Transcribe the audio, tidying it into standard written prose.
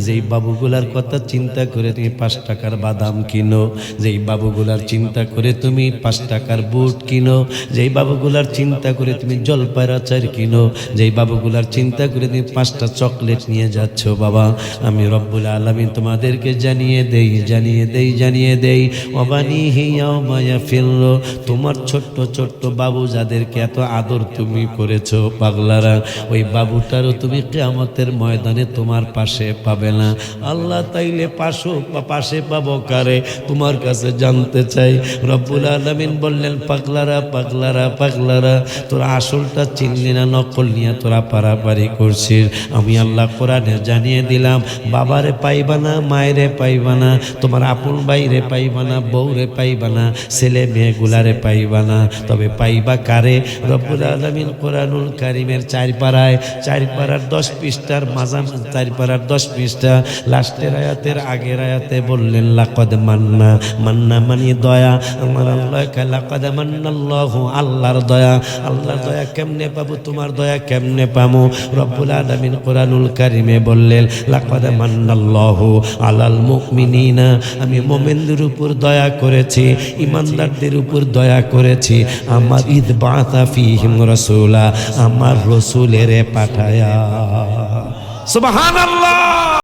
যেই বাবুগুলার কথা চিন্তা করে তুমি 5 টাকার বাদাম কিনো, যেই বাবুগুলার চিন্তা করে তুমি 5 টাকার বুট কিনো, যেই বাবুগুলার চিন্তা করে তুমি জলপাইয়ের আচার কিনো, যেই বাবুগুলার চিন্তা করে তুমি 5টা চকলেট নিয়ে যাচ্ছ, বাবা আমি রব্বুল আলামিন তোমাদেরকে জানিয়ে দেই ওয়াবানিহি ইয়াউমা ইয়াফিরু, তোমার ছোট্ট ছোট্ট বাবু যাদেরকে এত আদর তুমি করেছো পাগলারা, ওই বাবুটারও তুমি কিয়ামতের ময়দানে তোমার পাশে পাবে না। আল্লাহ তাইলে পাশে পাবো কারে তোমার কাছে জানতে চাই। রব্বুল আলামিন বললেন পাগলারা তোরা আসলটা চিনলি না, নকল নিয়ে তোরা পারাপারি করছিস। আমি আল্লাহ কোরআনে জানিয়ে দিলাম, বাবারে পাইবা না, মায়েরে পাইবা না, তোমার আপন ভাইরে পাইবা না, বউরে পাইবা না, ছেলে মেয়েগুলারে পাইবা না, তবে পাইবা কারে? রব্বুল আলামিন কোরআনুল কারীমের 4 পারার 10 পৃষ্ঠার মাঝামাঝি 4 পারার 10 পৃষ্ঠা লাস্টের আয়াতের আগের আয়াতে বললেন লাকাদ মান্না মানে দয়া। আমার আল্লাহ লাকাদ মান্নাল্লাহু, আল্লাহর দয়া কেমনে পাবো? তোমার দয়া কেমনে পাবো? রব্বুল আলামিন কোরআনুল কারীমে বললেন লাকাদ মান্নাল্লাহু আলাল মুমিনিনা, আমি মুমিনদের উপর দয়া করেছি, ইমানদারদের উপর দয়া করেছি। আমার ঈদ বাতা ফিহিম রাসূলা, আমার রাসূলেরে পাঠায়া। সুবহানাল্লাহ।